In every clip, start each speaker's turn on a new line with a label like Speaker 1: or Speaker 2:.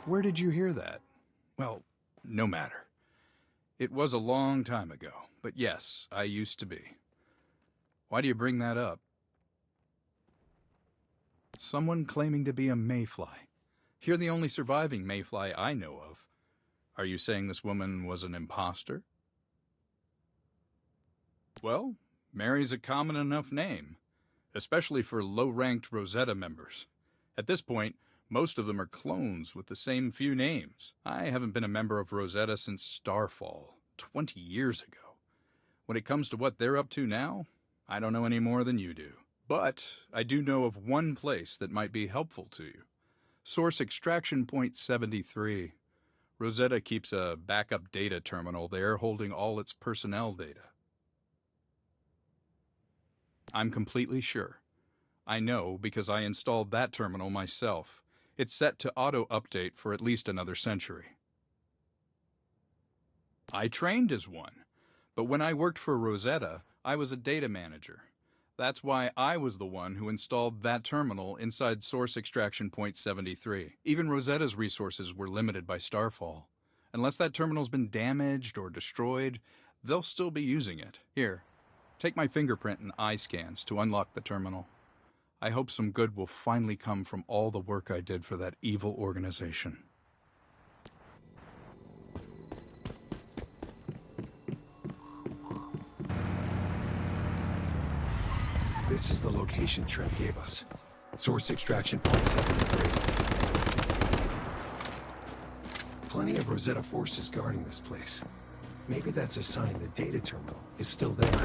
Speaker 1: Where did you hear that? Well, no matter. It was a long time ago, but yes, I used to be. Why do you bring that up? Someone claiming to be a mayfly. You're the only surviving mayfly I know of. Are you saying this woman was an imposter? Well, Mary's a common enough name, especially for low-ranked Rosetta members. At this point, most of them are clones with the same few names. I haven't been a member of Rosetta since Starfall, 20 years ago. When it comes to what they're up to now, I don't know any more than you do. But I do know of one place that might be helpful to you. Source Extraction Point 73. Rosetta keeps a backup data terminal there holding all its personnel data. I'm completely sure. I know because I installed that terminal myself. It's set to auto-update for at least another century. I trained as one, but when I worked for Rosetta, I was a data manager. That's why I was the one who installed that terminal inside Source Extraction Point 73. Even Rosetta's resources were limited by Starfall. Unless that terminal's been damaged or destroyed, they'll still be using it. Here, take my fingerprint and eye scans to unlock the terminal. I hope some good will finally come from all the work I did for that evil organization.
Speaker 2: This is the location Trent gave us. Source Extraction Point 73. Plenty of Rosetta forces guarding this place. Maybe that's a sign the data terminal is still there.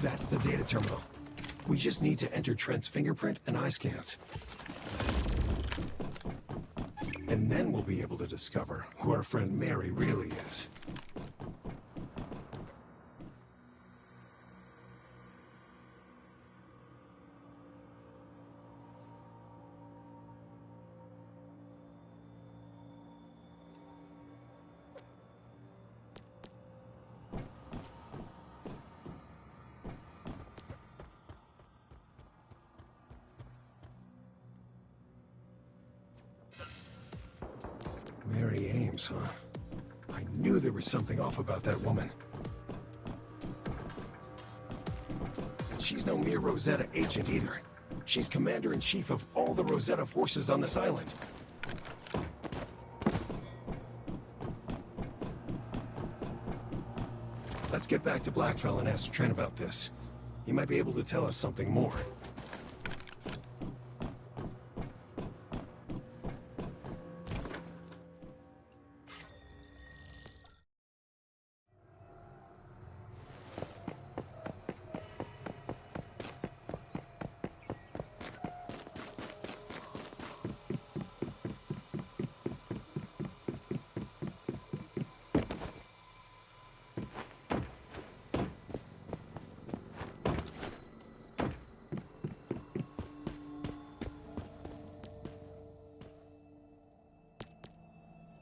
Speaker 2: That's the data terminal. We just need to enter Trent's fingerprint and eye scans. And then we'll be able to discover who our friend Mary really is. Mary Ames, huh? I knew there was something off about that woman. And she's no mere Rosetta agent either. She's commander-in-chief of all the Rosetta forces on this island. Let's get back to Blackfell and ask Trent about this. He might be able to tell us something more.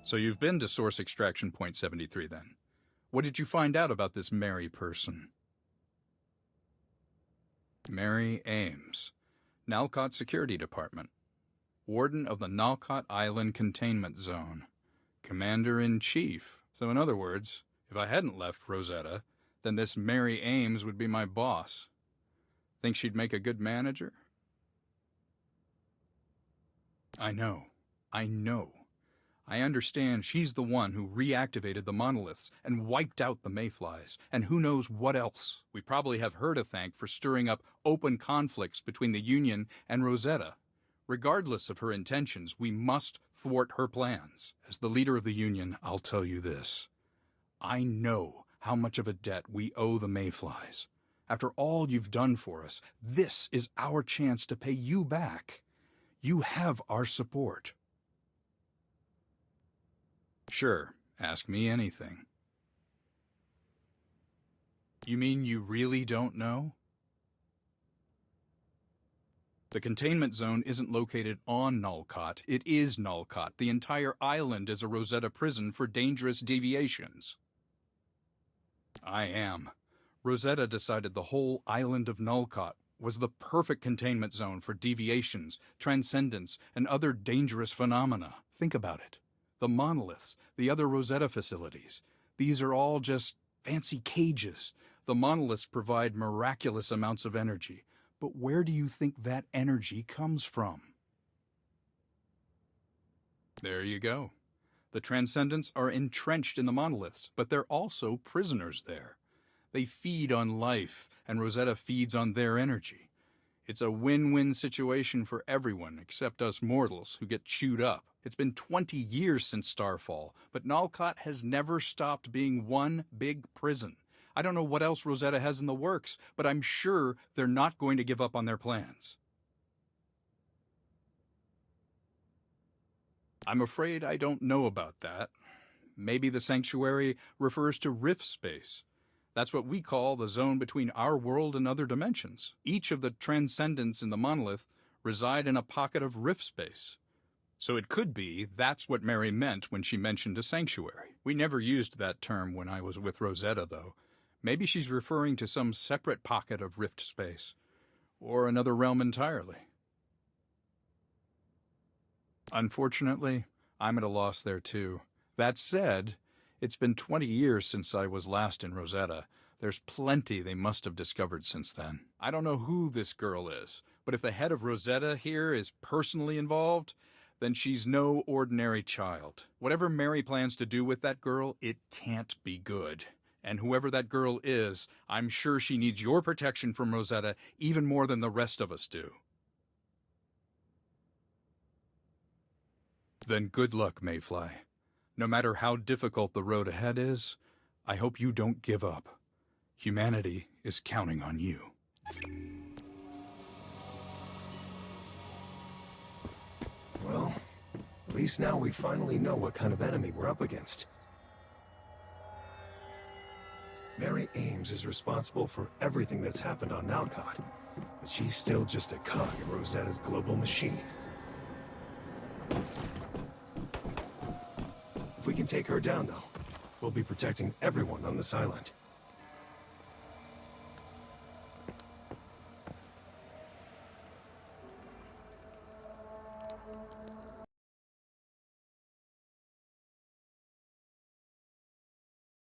Speaker 1: So you've been to Source Extraction Point 73 then. What did you find out about this Mary person? Mary Ames, Nalcott Security Department, Warden of the Nalcott Island Containment Zone, Commander-in-Chief. So in other words, if I hadn't left Rosetta, then this Mary Ames would be my boss. Think she'd make a good manager? I know. I understand she's the one who reactivated the monoliths and wiped out the mayflies, and who knows what else. We probably have her to thank for stirring up open conflicts between the Union and Rosetta. Regardless of her intentions, we must thwart her plans. As the leader of the Union, I'll tell you this. I know how much of a debt we owe the mayflies. After all you've done for us, this is our chance to pay you back. You have our support. Sure, ask me anything. You mean you really don't know? The containment zone isn't located on Nalcott. It is Nalcott. The entire island is a Rosetta prison for dangerous deviations. I am. Rosetta decided the whole island of Nalcott was the perfect containment zone for deviations, transcendence, and other dangerous phenomena. Think about it. The monoliths, the other Rosetta facilities, these are all just fancy cages. The monoliths provide miraculous amounts of energy. But where do you think that energy comes from? There you go. The Transcendents are entrenched in the monoliths, but they're also prisoners there. They feed on life, and Rosetta feeds on their energy. It's a win-win situation for everyone except us mortals who get chewed up. It's been 20 years since Starfall, but Nalcott has never stopped being one big prison. I don't know what else Rosetta has in the works, but I'm sure they're not going to give up on their plans. I'm afraid I don't know about that. Maybe the sanctuary refers to rift space. That's what we call the zone between our world and other dimensions. Each of the transcendents in the monolith reside in a pocket of rift space. So it could be that's what Mary meant when she mentioned a sanctuary. We never used that term when I was with Rosetta, though. Maybe she's referring to some separate pocket of rift space, or another realm entirely. Unfortunately, I'm at a loss there too. That said, it's been 20 years since I was last in Rosetta. There's plenty they must have discovered since then. I don't know who this girl is, but if the head of Rosetta here is personally involved, then she's no ordinary child. Whatever Mary plans to do with that girl, it can't be good. And whoever that girl is, I'm sure she needs your protection from Rosetta even more than the rest of us do. Then good luck, Mayfly. No matter how difficult the road ahead is, I hope you don't give up. Humanity is counting on you.
Speaker 2: Well, at least now we finally know what kind of enemy we're up against. Mary Ames is responsible for everything that's happened on Nalcott, but she's still just a cog in Rosetta's global machine. If we can take her down, though, we'll be protecting everyone on this island.